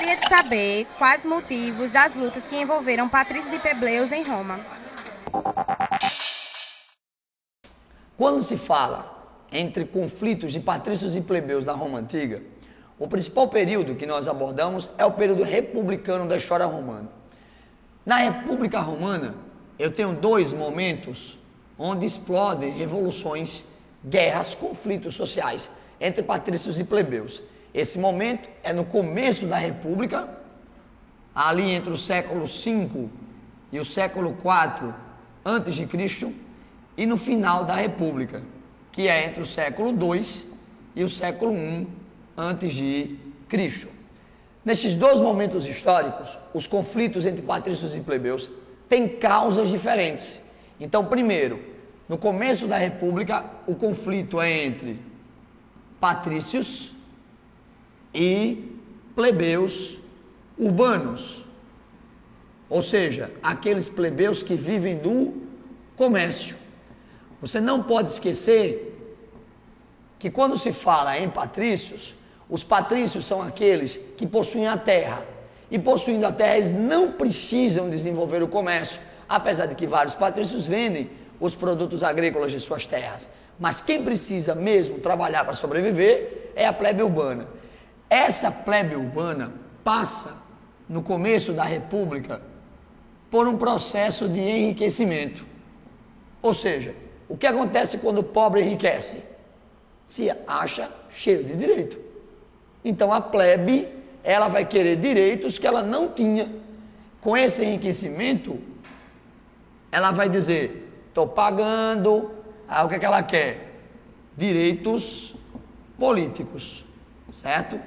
Gostaria de saber quais motivos das lutas que envolveram patrícios e plebeus em Roma. Quando se fala entre conflitos de patrícios e plebeus na Roma Antiga, o principal período que nós abordamos é o período republicano da história romana. Na República Romana, eu tenho dois momentos onde explodem revoluções, guerras, conflitos sociais entre patrícios e plebeus. Esse momento é no começo da República, ali entre o século V e o século IV a.C., e no final da República, que é entre o século II e o século I a.C. Nesses dois momentos históricos, os conflitos entre patrícios e plebeus têm causas diferentes. Então, primeiro, no começo da República, o conflito é entre patrícios e plebeus urbanos, ou seja, aqueles plebeus que vivem do comércio. Você não pode esquecer que quando se fala em patrícios, os patrícios são aqueles que possuem a terra, e possuindo a terra eles não precisam desenvolver o comércio, apesar de que vários patrícios vendem os produtos agrícolas de suas terras, mas quem precisa mesmo trabalhar para sobreviver é a plebe urbana. Essa plebe urbana passa, no começo da República, por um processo de enriquecimento. Ou seja, o que acontece quando o pobre enriquece? Se acha cheio de direito. Então a plebe, ela vai querer direitos que ela não tinha. Com esse enriquecimento, ela vai dizer, estou pagando, o que é que ela quer? Direitos políticos, certo?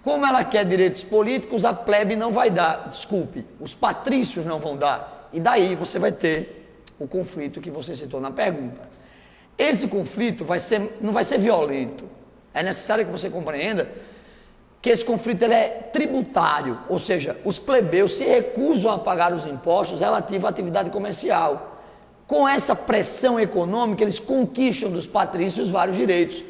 Como ela quer direitos políticos, a plebe não vai dar, desculpe, os patrícios não vão dar. E daí você vai ter o conflito que você citou na pergunta. Esse conflito não vai ser violento. É necessário que você compreenda que esse conflito ele é tributário, ou seja, os plebeus se recusam a pagar os impostos relativos à atividade comercial. Com essa pressão econômica, eles conquistam dos patrícios vários direitos,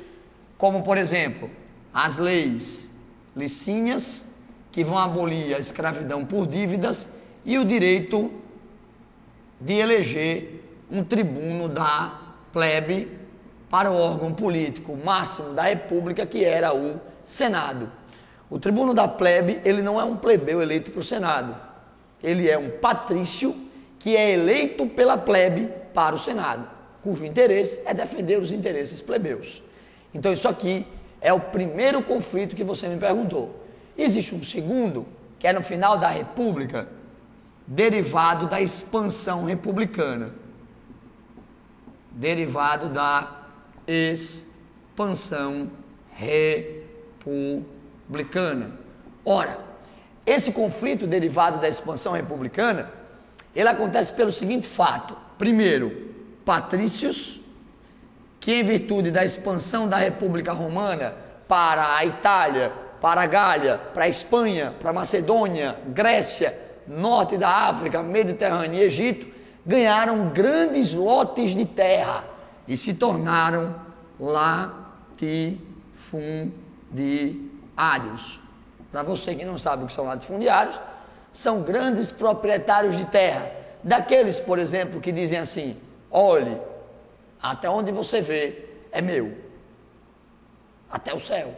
como, por exemplo, as leis licínias, que vão abolir a escravidão por dívidas, e o direito de eleger um tribuno da plebe para o órgão político máximo da República, que era o Senado. O tribuno da plebe, ele não é um plebeu eleito para o Senado, ele é um patrício que é eleito pela plebe para o Senado, cujo interesse é defender os interesses plebeus. Então isso aqui é o primeiro conflito que você me perguntou. Existe um segundo, que é no final da República, derivado da expansão republicana. Derivado da expansão republicana. Ora, esse conflito derivado da expansão republicana, ele acontece pelo seguinte fato. Primeiro, patrícios, que em virtude da expansão da República Romana para a Itália, para a Gália, para a Espanha, para a Macedônia, Grécia, norte da África, Mediterrâneo e Egito, ganharam grandes lotes de terra e se tornaram latifundiários. Para você que não sabe o que são latifundiários, são grandes proprietários de terra, daqueles, por exemplo, que dizem assim, olhe, até onde você vê é meu, até o céu.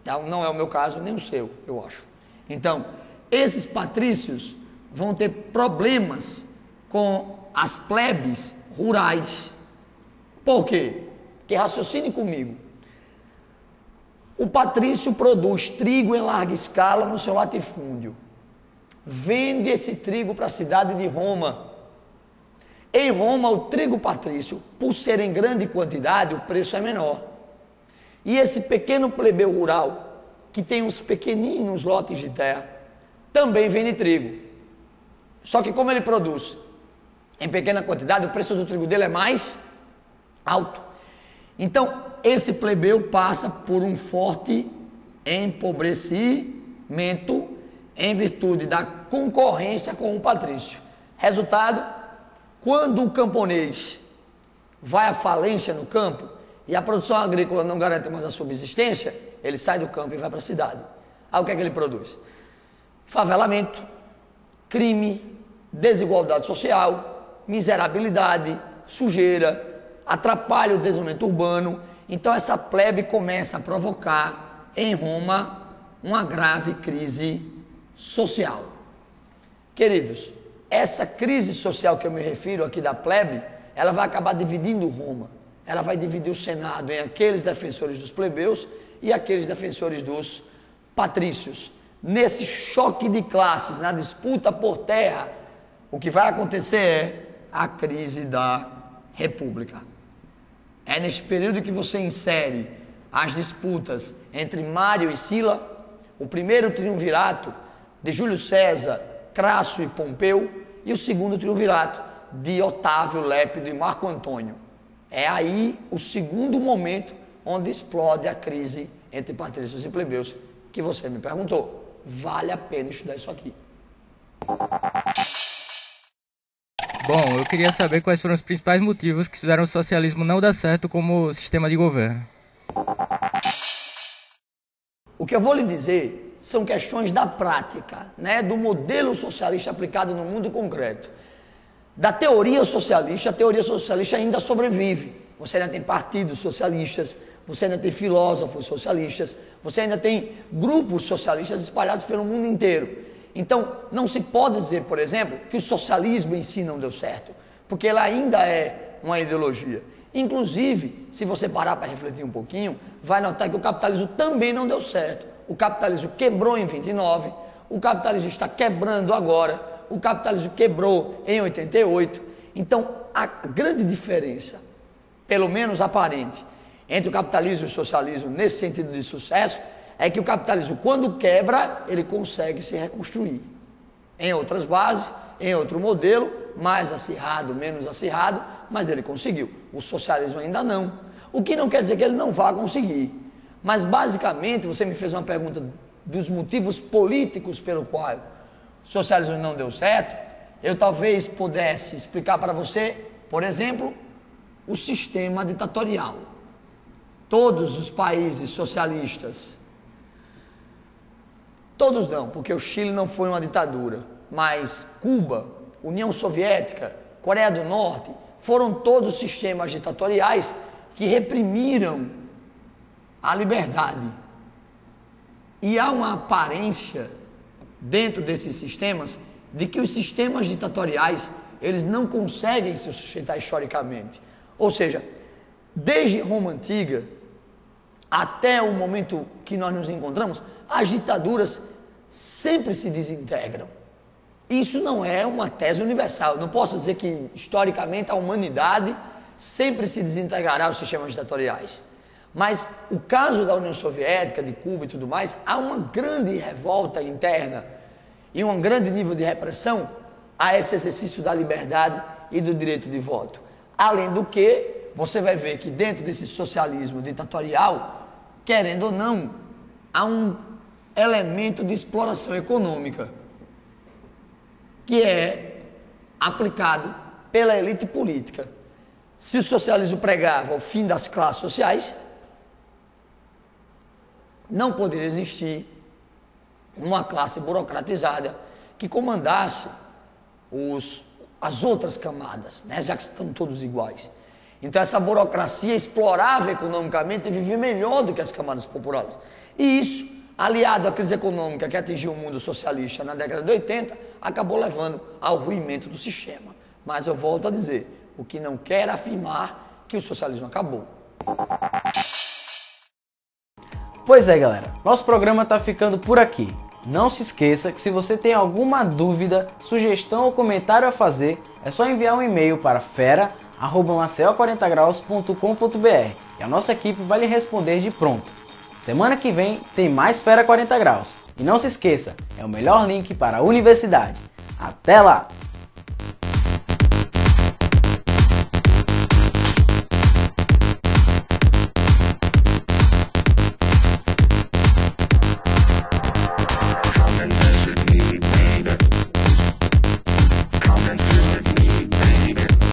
Então, não é o meu caso, nem o seu, eu acho. Então, esses patrícios vão ter problemas com as plebes rurais. Por quê? Porque raciocine comigo. O patrício produz trigo em larga escala no seu latifúndio. Vende esse trigo para a cidade de Roma. Em Roma, o trigo patrício, por ser em grande quantidade, o preço é menor. E esse pequeno plebeu rural, que tem uns pequeninos lotes de terra, também vende trigo. Só que como ele produz em pequena quantidade, o preço do trigo dele é mais alto. Então, esse plebeu passa por um forte empobrecimento em virtude da concorrência com o patrício. Resultado, quando o camponês vai à falência no campo e a produção agrícola não garante mais a subsistência, ele sai do campo e vai para a cidade. Aí o que é que ele produz? Favelamento, crime, desigualdade social, miserabilidade, sujeira, atrapalha o desenvolvimento urbano. Então essa plebe começa a provocar em Roma uma grave crise social. Queridos, essa crise social que eu me refiro aqui da plebe, ela vai acabar dividindo Roma. Ela vai dividir o Senado em aqueles defensores dos plebeus e aqueles defensores dos patrícios. Nesse choque de classes, na disputa por terra, o que vai acontecer é a crise da República. É neste período que você insere as disputas entre Mário e Sila, o primeiro triunvirato de Júlio César, Crasso e Pompeu, e o segundo triunvirato de Otávio, Lépido e Marco Antônio. É aí o segundo momento onde explode a crise entre patrícios e plebeus, que você me perguntou. Vale a pena estudar isso aqui. Bom, eu queria saber quais foram os principais motivos que fizeram o socialismo não dar certo como sistema de governo. O que eu vou lhe dizer são questões da prática, né, do modelo socialista aplicado no mundo concreto. Da teoria socialista, a teoria socialista ainda sobrevive. Você ainda tem partidos socialistas, você ainda tem filósofos socialistas, você ainda tem grupos socialistas espalhados pelo mundo inteiro. Então, não se pode dizer, por exemplo, que o socialismo em si não deu certo, porque ele ainda é uma ideologia. Inclusive, se você parar para refletir um pouquinho, vai notar que o capitalismo também não deu certo. O capitalismo quebrou em 29, o capitalismo está quebrando agora, o capitalismo quebrou em 88. Então, a grande diferença, pelo menos aparente, entre o capitalismo e o socialismo nesse sentido de sucesso, é que o capitalismo, quando quebra, ele consegue se reconstruir. Em outras bases, em outro modelo, mais acirrado, menos acirrado, mas ele conseguiu. O socialismo ainda não. O que não quer dizer que ele não vá conseguir. Mas, basicamente, você me fez uma pergunta dos motivos políticos pelo qual o socialismo não deu certo. Eu talvez pudesse explicar para você, por exemplo, o sistema ditatorial. Todos os países socialistas, todos não, porque o Chile não foi uma ditadura, mas Cuba, União Soviética, Coreia do Norte, foram todos sistemas ditatoriais que reprimiram a liberdade. E há uma aparência dentro desses sistemas de que os sistemas ditatoriais, eles não conseguem se sustentar historicamente. Ou seja, desde Roma Antiga até o momento que nós nos encontramos, as ditaduras sempre se desintegram. Isso não é uma tese universal. Eu não posso dizer que, historicamente, a humanidade sempre se desintegrará os sistemas ditatoriais. Mas o caso da União Soviética, de Cuba e tudo mais, há uma grande revolta interna e um grande nível de repressão a esse exercício da liberdade e do direito de voto. Além do que, você vai ver que dentro desse socialismo ditatorial, querendo ou não, há um elemento de exploração econômica que é aplicado pela elite política. Se o socialismo pregava o fim das classes sociais, não poderia existir uma classe burocratizada que comandasse as outras camadas, né, já que estão todos iguais. Então essa burocracia explorava economicamente e vivia melhor do que as camadas populares. E isso, aliado à crise econômica que atingiu o mundo socialista na década de 80, acabou levando ao ruimento do sistema. Mas eu volto a dizer, o que não quer afirmar que o socialismo acabou. Pois é, galera, nosso programa está ficando por aqui. Não se esqueça que se você tem alguma dúvida, sugestão ou comentário a fazer, é só enviar um e-mail para fera@maceo40graus.com.br e a nossa equipe vai lhe responder de pronto. Semana que vem tem mais Fera 40 Graus. E não se esqueça, é o melhor link para a universidade. Até lá!